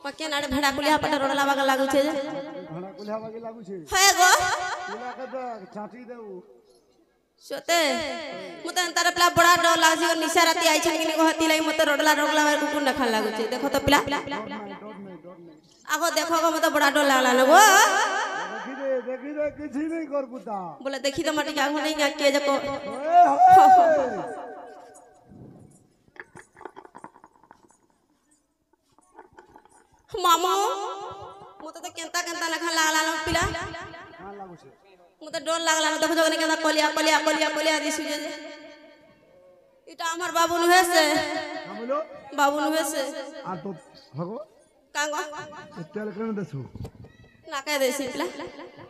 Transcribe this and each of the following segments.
पक्के नाड़े भेड़ा कुलिया पटा रोडला बागा लागू छे भेड़ा कुलिया बागे लागू छे है गो कुला के दे छाटी देऊ सोते मते अंतर प्ला बड़ा डर लाग छी निशा राती आई छन कि हती लाई मते रोडला रोडला कुकुर न खा लागू छे देखो तो प्ला आगो देखो गो मते बड़ा डर लागला न गो देखी दे किछि नहीं कर पुता बोले देखी तो मटी आगो नहीं के जको मामू मते तो केंता केंता न खा लागला न पिला हां लागू छे मते डर लागला न देखो जने केंता कलिया कलिया कलिया कलिया दिसु जे इटा हमर बाबू नु हेसे हां बोलो बाबू नु हेसे आ तो हगो कांगो तेल कने देसु नाका देसी पिला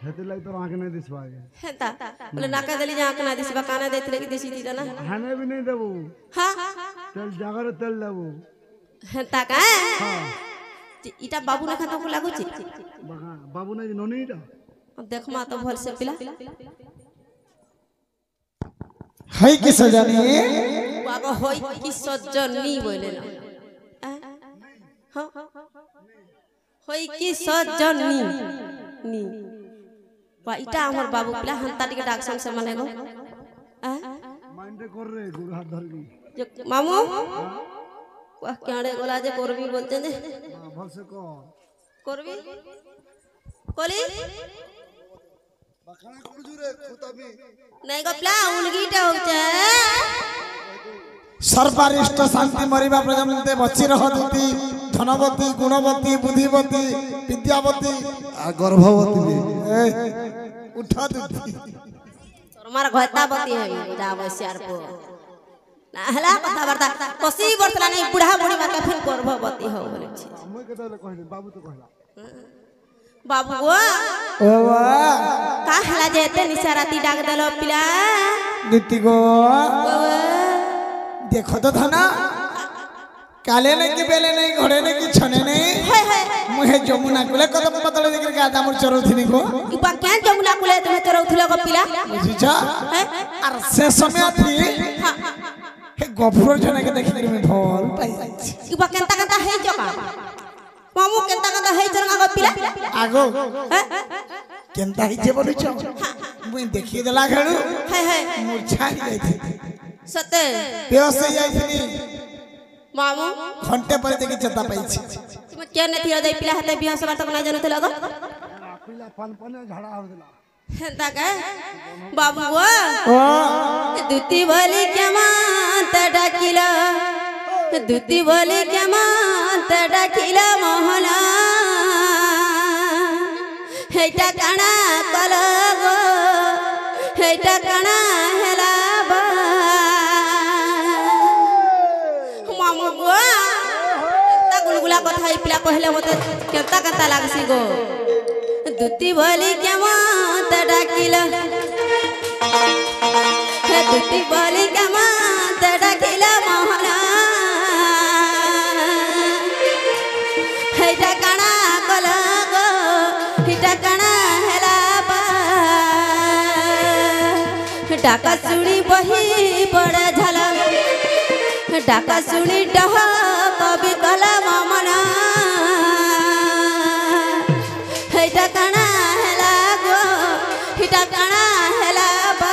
हेते लाई तो आंख नहीं दिसवा हेता बोले नाका देली जा आंख ना दिसबा काना देतले कि दिसी दीदा ना हने भी नहीं देबू हां तेल जागर तेल देबू हेता का हां इटा बाबू ना खाता को लागू छी बाबू ना नोनी टा देख मा तो भल से पिला है कि सजनी बाबा होई कि सजनी बोले ना हां होई कि सजनी नी बा इटा हमर बाबू पिला हंता टिके डाक्सन से माने गो माइंड कर रे गुरु हाथ धर ली मामू वाह क्याड़े गोला जे करबी बोलते ने भल से को करबी कोली बखाना कर जुरे खुताबी नहीं गपला उलगीटा होचे सर्वरिष्ट शांति मरिबा प्रजमते बची रहती धनवती गुणवती बुद्धिवती विद्यावती आ गर्भवती उठा देती तोर मार घतावती है जावस्यार को नाहला कथा बर्ता कोसी बरतला नहीं बुढ़ा बुढ़ी मार के फिर गर्भवती हो बोले छी हम के तो कहले बाबू तो कहला बाबू गो ओ वाह का हला जेते निशाराती डाक देलो पिला दीदी गो देखो तो था ना काले नहीं कि बेले नहीं घोड़े नहीं कि छने नहीं मुहे जमुना कुले कदम बदले देख के आदा मोर चरौथिनी को इबा क्या जमुना कुले तुम्हें चरौथिलो गो पिला बुझिछा और से समय थी हे गफुर जने के देखि के मैं भल पाई इबा केंता केंता है जका मामू केंता केंता है चरंगा गो पिला आगो केंता ही जे बोलुछ मुई देखि देला खेलु है मूर्छा ही जाई सते बेहोश हो जाई मामू घंटे पर देखि चता पाई छी तुम के ने थियो दे पिला हते बियाह सभा तक ना जानते लगो पिला पन झाड़ा हो देला हेंता का बाबू वो दुती बोली के मांत डाकिला दुती बोली के मांत डाकिला मोहना हेटा काना कलगो हेटा काना हेला बा मामू गो ता गुलगुला कथा ई पिला कहले मते केता केता लागसी गो दुती बोली के मांत डाकिला हे दुती बोली के मांत डाकिला मोहना हेटा काना कलगो हेटा काना हेला बा डाका सुनी बही बड़ा झाला डाका सुनी डह कवि कला ममना हेटा काना हेला गो हेटा काना हेला बा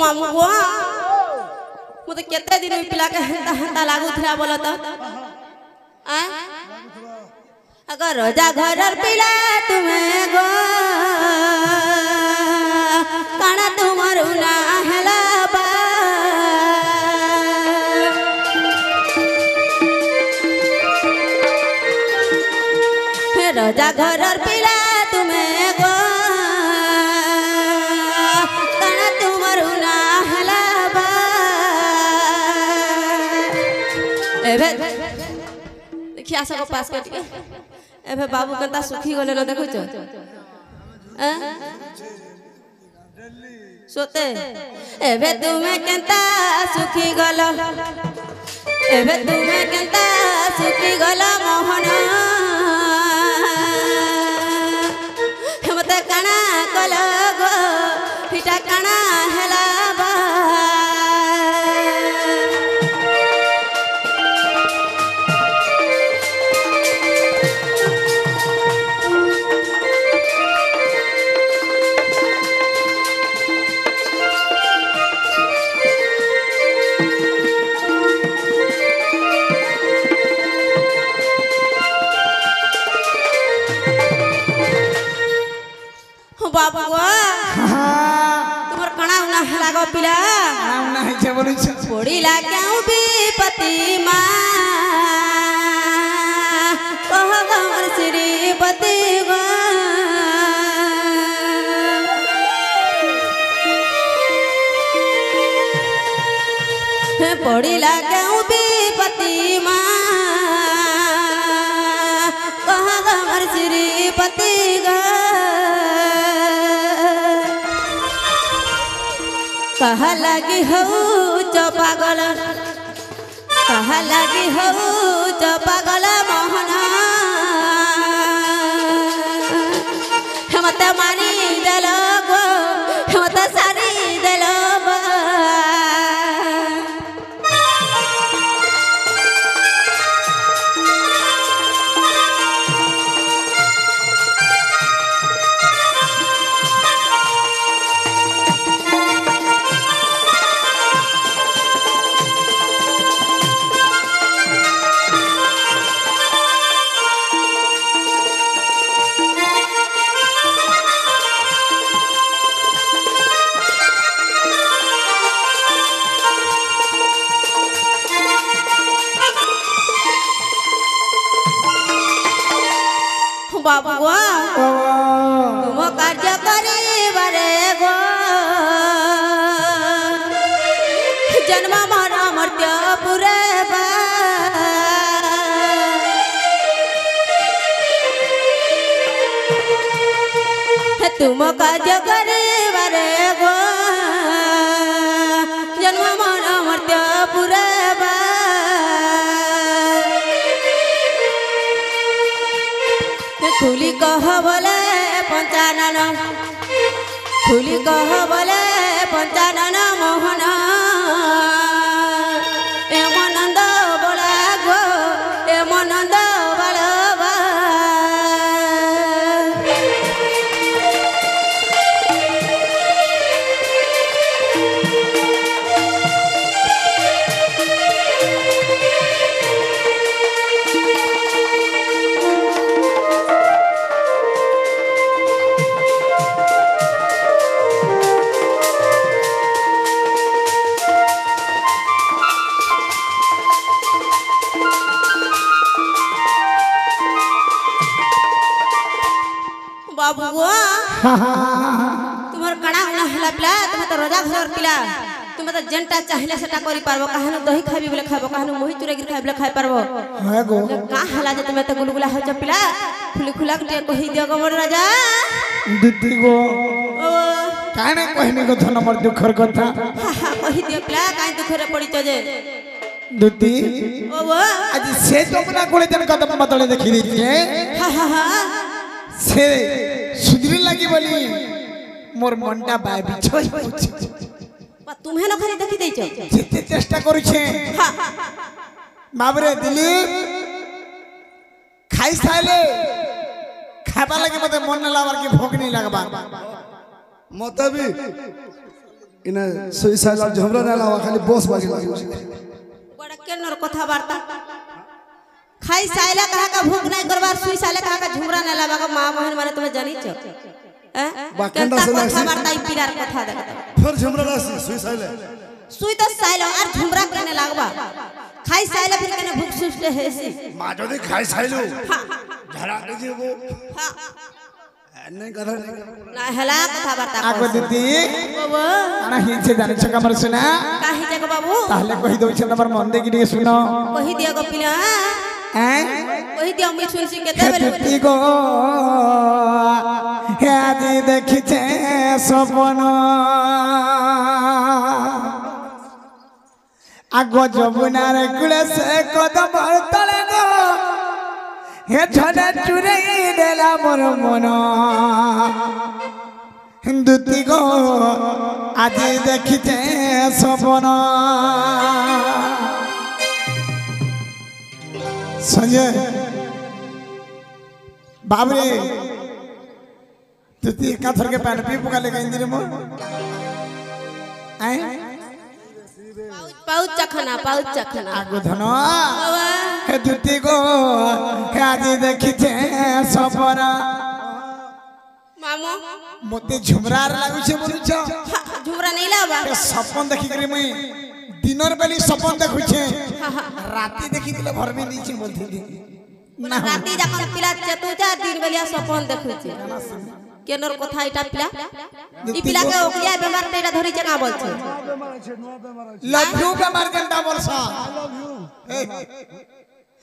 मामू वो मुझे केते दिन में पिला के हंता हंता लागू थरा बोला तो अगर रोजा घर पिला तुम्हें गो काना तुम्हारू ना हेला बा रोजा घर पिला तुम्हें गो काना तुम्हारू ना हेला बा एबे देखिया सब पास कर के एबे बाबू कता सुखी गले न देखो छ सोते एबे तुमे केंता सुखी गल एबे तुमे केंता सुखी गल मोहन मते काना कल गो हिटा काना हेला बा बाबू तुम्हार कणा उना लागो पिला ना है जे बोलै छै पड़ी लाग्याउ विपति मां कह गमर श्रीपति गो पड़ी लाग्याउ विपति मां कह गमर श्रीपति गो कहा लगी हो पागल कहा लगी हो पागल मोहन मत मारी दिल गो मत सारी दिल बाबू तुम कार्य करे गो जन्म मर मर्त्य पुरे तुम कार्य करे गो जन्म मर मर्त्य पुरे खुली कह बोले पंचानन खुली कह बोले पंचानन मोहन एमनंद बोला गो एमनंद बलवा बाबू तुम्हार कणा उना हला पिला तुम तो रोजा घर पिला तुम तो जेंटा चाहिले सेटा करि पारबो काहनु दही खाबी बोले खाबो काहनु मोहि तुरे गिर खाबले खाइ पारबो हां गो का हला जे तुम तो गुलगुला हो च पिला खुली खुला के कहि दियो गो मोर राजा दीदी गो ओ काने कहनी को धन मोर दुखर कथा कहि दियो पिला काई दुखरे पड़ी छ जे दीदी ओ वो आज से जमुना कोले जन कदम बदले देखि दी छे हा से सुधरी लगी बोली मोर मनटा बाय बिछोय पा तुम्हे न खाली देखि दै छ जेते चेष्टा करू छे बाबरे दिलीप खाई साले खाबा लगे मते मन न लावार के भोग नहीं लगबा मते भी इने सुइसाइड झमरा ना लावा खाली बॉस बाजी लागी बड़ा केनर कथा वार्ता खाई साइला कहा का भूख नहीं करबार सुई साले कहा का झुमरा न लावा का मां बहन माने तुम्हें जानी छ बाकंडा से कथा वार्ता ई पिलार कथा देखत फिर झमरा लासी सुइसाइड सुई तो साइलो और झुमरा केने लागबा खाई साइला फिर केने भूख सुस्ते हेसी मां जदी खाई साइलो झड़ा दीजिए वो नहीं कथा ना हला कथा वार्ता आगो दीदी बाबू आना हिचे जाने छ कमर सुना काहे जग बाबू ताहले कहि दउ छ तमर मन देखि सुनो कहि दिया गो पिला ওই দিয়া মুই শুনছি কেতে বেলে দুতি গো হে আজি দেখিছে স্বপ্ন আগ যমুনার কুলে সে কদম তলে গো হে ঝড়ে চুরাই দেলা মোর মন দুতি গো আজি দেখিছে স্বপ্ন সঞ্জয় বাবরে তুই একাথর के पैंट पी पुका लेगा इंदिरे मोर आए पाउच चखना आगो धन हे दुती गो हे आजी देखिछे सपना मामो मते झुमरार लागुछे बोलुछ झुमरा नहीं लावा ए सपन देखि करे मुई दिनर बेली सपन देखुछे राती देखि दिले भर में नीचे बोलथि ना राती जखन पिला चतुजा दिन बेलिया सपन देखुछे केनर কথা এটা পিলা ই পিলাকে ওকলিয়া বেমারটা এটা ধরিছে না বলছে লাভ ইউ বেমার কেনটা বলছ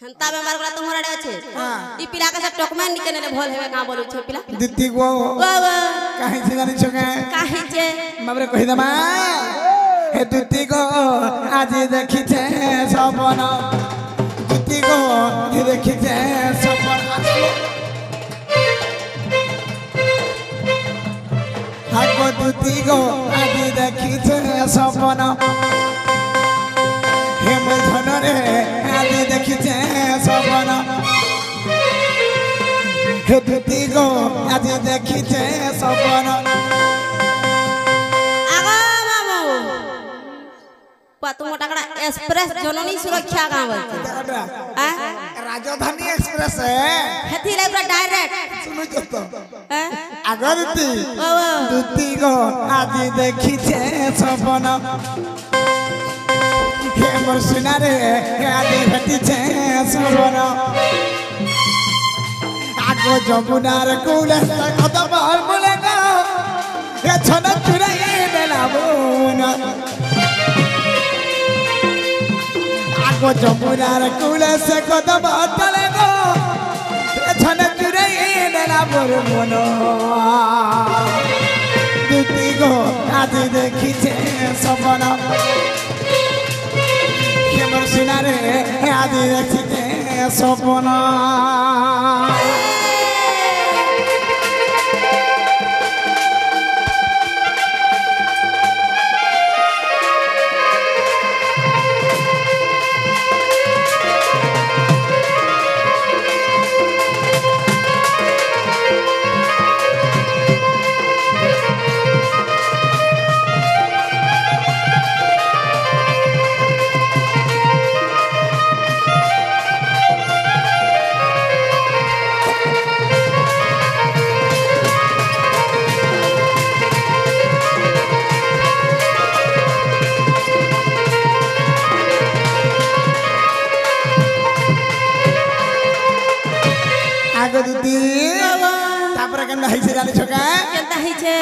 हंता बेमार वाला तुम्हारा रे আছে ই পিলাকে সব টকমান নিকে নেলে ভল হেবে না বলুছে পিলা দিতি গো বাবা কাহি ছে জানি ছকে কাহি যে বাবরে কই দমা হে দিতি গো আজি দেখিছে সপন দিতি গো আজি দেখিছে সপন আগো দিতি গো আজি দেখিছে সপন হে মোর ধনরে আজি দেখিছে সপন হে দিতি গো আজি দেখিছে সপন আগো মামু পাতু মোটা কড়া এক্সপ্রেস জননী সুরক্ষা গাঁ বলছে राजधानी एक्सप्रेस हेथि लाइब्रा डायरेक्ट सुनो तो हैं अगरती बाबा दुती गो आदि देखिछे सपन हे मोर सुनारे आदि भेटिछे सपन आगो जमुनार कूले कदम बोले गो हे छन चुराई देला बोन आगो जमुनार कूले से कदम तले गो छन चुराई देला मोर मन दुती गो आदि देखिछे सपन हे मोर सुनारे आदि देखिछे सपन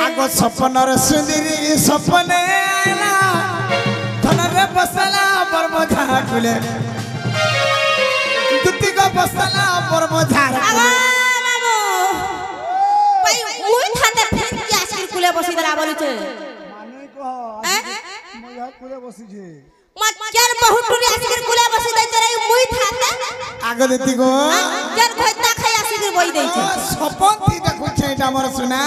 आगो सपनर सुंदरी सपने आला धनरे बसला परमझा कुले दुती को बसला परमझा कुले मामू भाई मुई थाते फिर क्या आशिक कुले बसी दरा बोलुचे माने को मोया कुले बसी जे मक्कर बहुत टुरी आशिक कुले बसी दई चरे मुई थाते आगो दुती को जन खोइता खाई आशिक बई दई छे सपन थी देखु छे एटा मोर सुना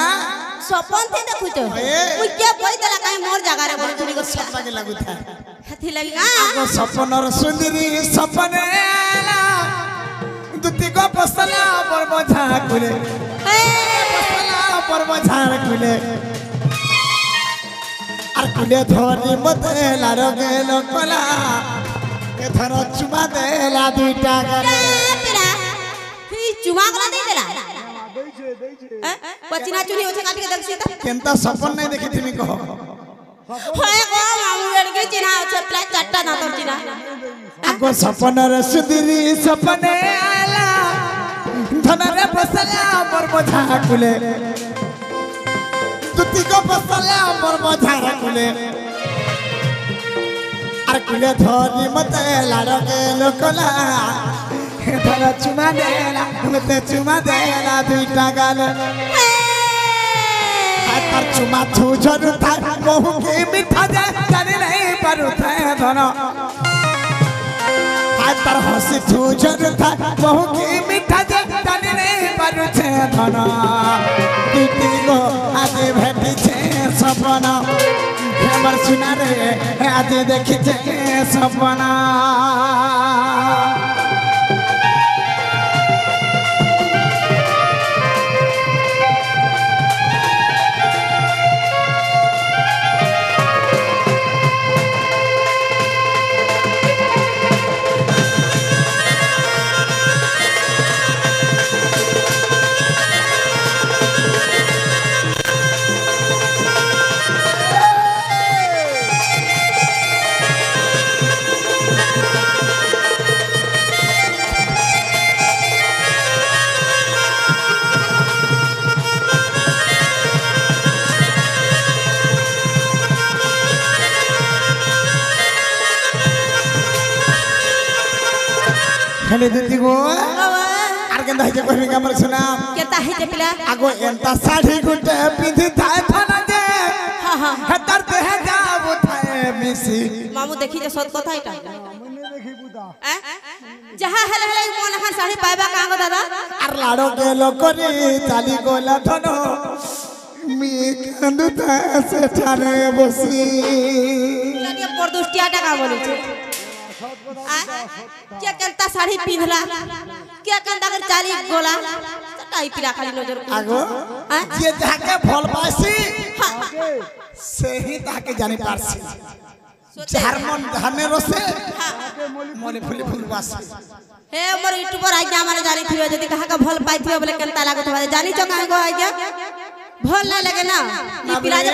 सपन थे देखुचो मुई के बई देला काई मोर जगह रे बोल तुरी को सब लगे लागु था हेथि लगी आगो सपनर सुंदरी सपने आला दुती को बसला परमझा कुले बसला परमझा कुले আর কুলে ধরি মতে লারগে লোকলা এথর চুমা দেলা দুইটা করে पिला ही चुमा गला दे देला देइछे पचिना चुनी होछे काटी के देखसी त केनता सपन नहीं देखी थी कहो होय गो मामू लड़के चिना होछे प्ला चारटा ना तो चिना आगो सपनर सुंदरी सपने आला धनरे बसला परमझा कुले तुती को बसला परमझा कुले আর কুলে ধরি মতে লাড়কে লোকলা ধরা চুমা দেলা মতে চুমা দেলা দুইটা গাল তার চুমা ছু ঝরু থাক বহু কি মিঠা যায় জানি নাই পারু থায় ধন তার হসি ছু ঝরু থাক বহু কি মিঠা যায় জানি নাই পারু ছে ধন দুইটি গো আজ ভেটিছে সপন আমার সুনারে আজ দেখিছে সপন খালি দিদি গো আর কেন হইছে কইবি কামর শুনা কেতা হইছে পিলা আগো এন্তা শাড়ি গুটে পিন্ধি থায় থানা দে হেতার দেহে যাব থায় মিশি মামু দেখি যে সত কথা এটা যাহা হেলে হেলে কোন এখন শাড়ি পাইবা কাঙ্গ দাদা আর লাড়ো গেল করি চালি গোলা ধন মি কান্দু থায় সেঠানে বসি লাগে পরদুষ্টিয়া টাকা বলিছে क्या कहता साड़ी पिंधला क्या कहता अगर चाली गोला टाइप पिला खाली नजर आगो जे जाके फल पासी से ही ताके जाने पारसी झारमन धाने रसे मोले फुली फुल पासी हे मोर यूट्यूबर आ गया माने जानी थिबे जदी कहा का भल पाई थिबे बोले केनता लागत बा जानी छ काहे गो आ गया भल ना लगे ना ई पिला जे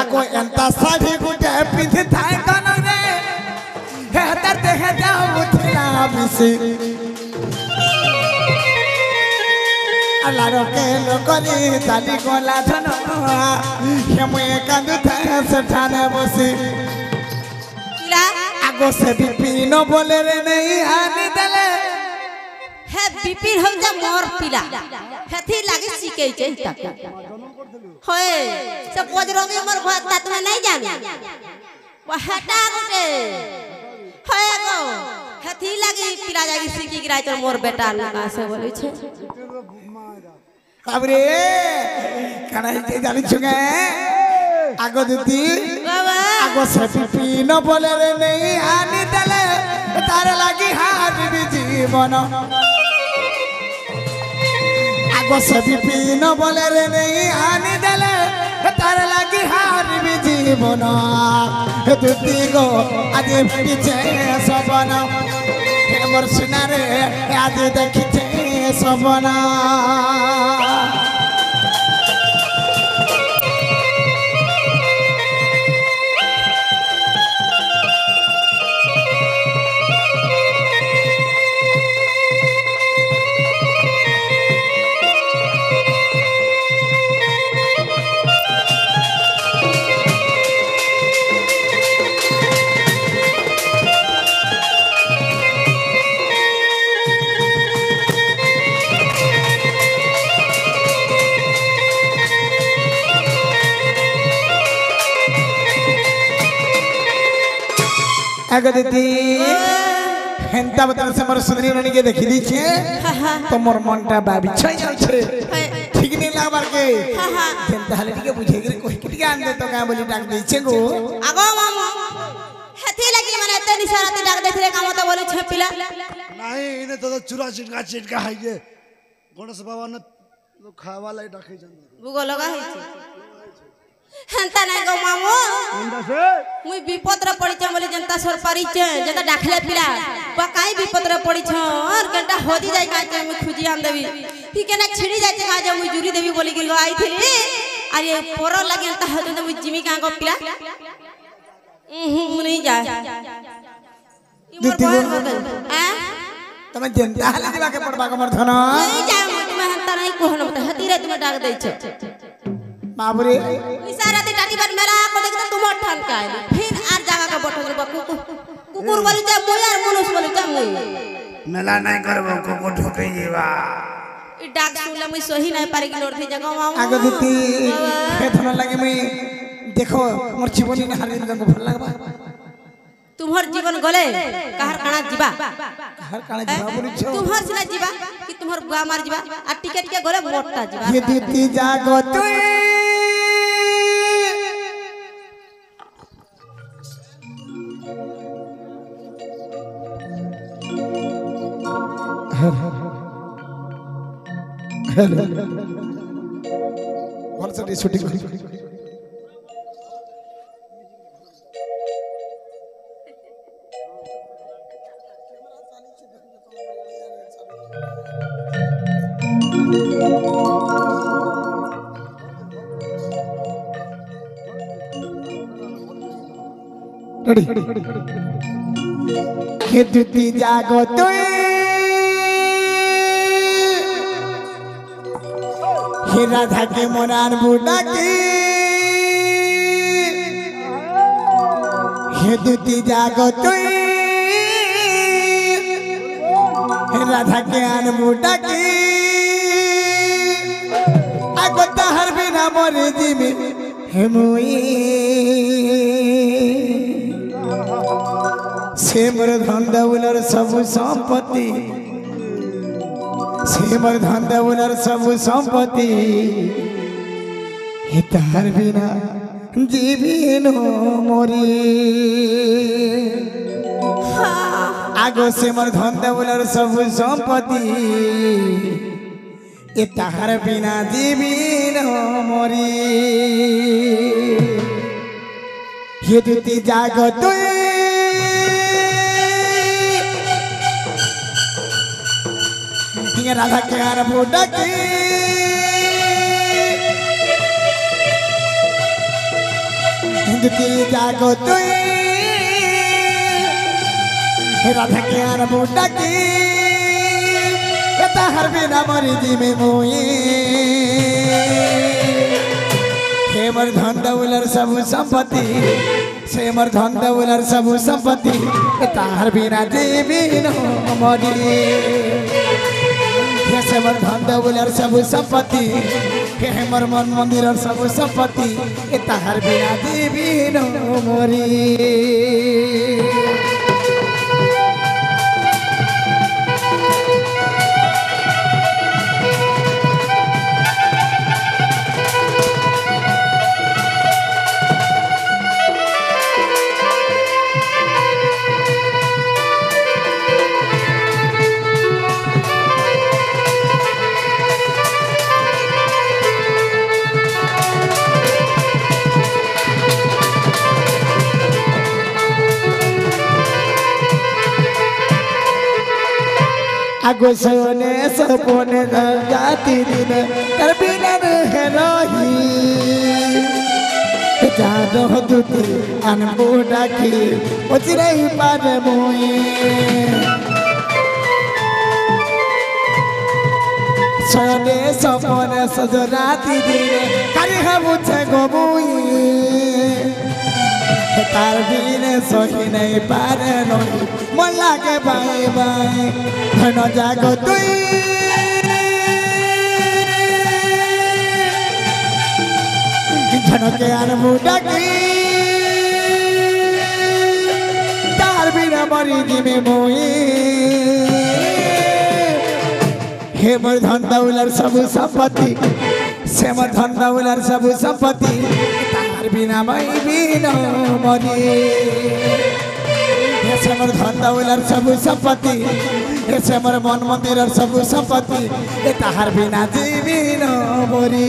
आगो एंता साड़ी गुटे पिंधि थाय कन रे हेतर देह जाऊ मुथिला मिसी अलारो के लोकरी ताली गोला धन हेमे कांदु थाय सेठाने बसी पिला आगो से बिपिनो बोले रे नहीं आनी दले हे बिपिन हो जा मोर पिला हेथी लागे सिके छै तक होय सब कोजरोगी मोर भात तात में नहीं जानी वो हटा गुटे होय गो हेथी लागी पिला जागी सिकी गिराय तो मोर बेटा लगा से बोलै छै अब रे कनाई के जानी छुगे आगो दीदी बाबा आगो से बिपिनो बोले रे नहीं आनी दले तार लागी हार भी जीवन आगो से बिपिनो बोले रे नहीं आनी दले तार लागी हार भी जीवन दीदी गो आज पीछे सबन मोर सुनारे आज देखिछे सबना आगो दीदी हेंता बतन से मोर सुंदरी रानी के देखि दी छे तो मोर मनटा बाबी छै जाय छे ठीक नहीं लागबार के हेंता हाले के बुझे के कोई किटिया आन दे तो का बोली डाक दै छे गो आगो मामू हेथी लागी माने एते निशाराती डाक दै छे काम तो बोलै छै पिला नहीं इने तो चुरा चिटका है ये गणेश बाबा ने तो खावा लाई डाके जन बुगो लगा है छै हेंता नहीं गो मामू मुई विपद रे पड़ी छ बोली जनता सर पड़ी छ जनता डाखले पिला बा काई विपद रे पड़ी छ और घंटा होदी जाय का छ मुई खुजी आन देबी ही केना छिड़ी जाय छ का जे मुई जुरी देबी बोली के आई थी अरे पोरो लगे अंता हो तो मुई जिमी का गो पिला नहीं जा ई मोर बहन हो गई हैं तमे जनता हाले दिवा के पड़बा के मोर धन नहीं जा मैं हेंता नहीं कोहन मत हती रे तुम डाक दै छ बाबरे इशारा दे टाटी बार मेरा को देख तुम ठन का फिर आर जगह का बटन रे कुकुर बोली जा मोय आर मनुष्य बोली जा मोय मेला नहीं करबो को ठोके जेबा ई डाक सुनले मुई सही नहीं पारे कि लड़थी जगह मामा आगे दुती हेथन लगे मुई देखो मोर जीवन ने हारि तुमको भल लागबा तुम्हार जीवन गले कहर काना जीवा हर काना जीवा बोली छो तुम्हार सिना जीवा कि तुम्हार बुआ मार जीवा आ टिकट के गले मोटता जीवा ये दुती जागो तुई कौन सा शूटिंग रेडी हे दुती जागो तुई हे राधा के मोरान बूढ़ा की हे दुती जागो तुई हे राधा के आन बूढ़ा की आगो तहर बिना मोरे जीवी हे मुई से मोर धन दौलर सब संपत्ति से मोर धन दौलर सब संपत्ति हितार बिना जीविनो मोरी आगो से मोर धन दौलर सब संपत्ति इतार बिना जीविनो मोरी ये दुती जागो तुई राधा के आर बूढ़ा की दुती जागो तुई राधा के आर बूढ़ा की हर बिना मरी जी में मुई हे मोर धन दौलर सब संपत्ति से मोर धन दौलर सब संपत्ति तार बिना जीवी न मरी हे से मोर धन दौलर सब संपत्ति हे मोर मन मंदिर सब संपत्ति तार बिना जीवी न मरी आगो सोने सपने जाती दिन कर बिना रह रही जानो दुती अनबूढ़ा की उचरई पार मुई सोने सपने सजराती दिन कर हम उठे गोमुई तार बिने सही नहीं पारे नई मन लागे बाई बाई धन जागो तुई धन के आन बूढ़ा की तार बिना मरी जी में मोई हे मोर धन दौलर सब संपत्ति से मोर धन दौलर सब संपत्ति बिना मई बिना मरी ऐसे मोर धन दौलर सब संपत्ति ऐसे मोर मन मंदिर सब संपत्ति ताहार बिना जीवी न मरी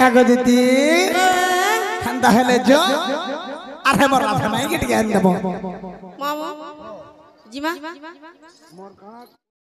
এগো দিদি ঠান্ডা হলে যো আর হে মোর রাধা নাই কে টিকে আন দেব মামা জিমা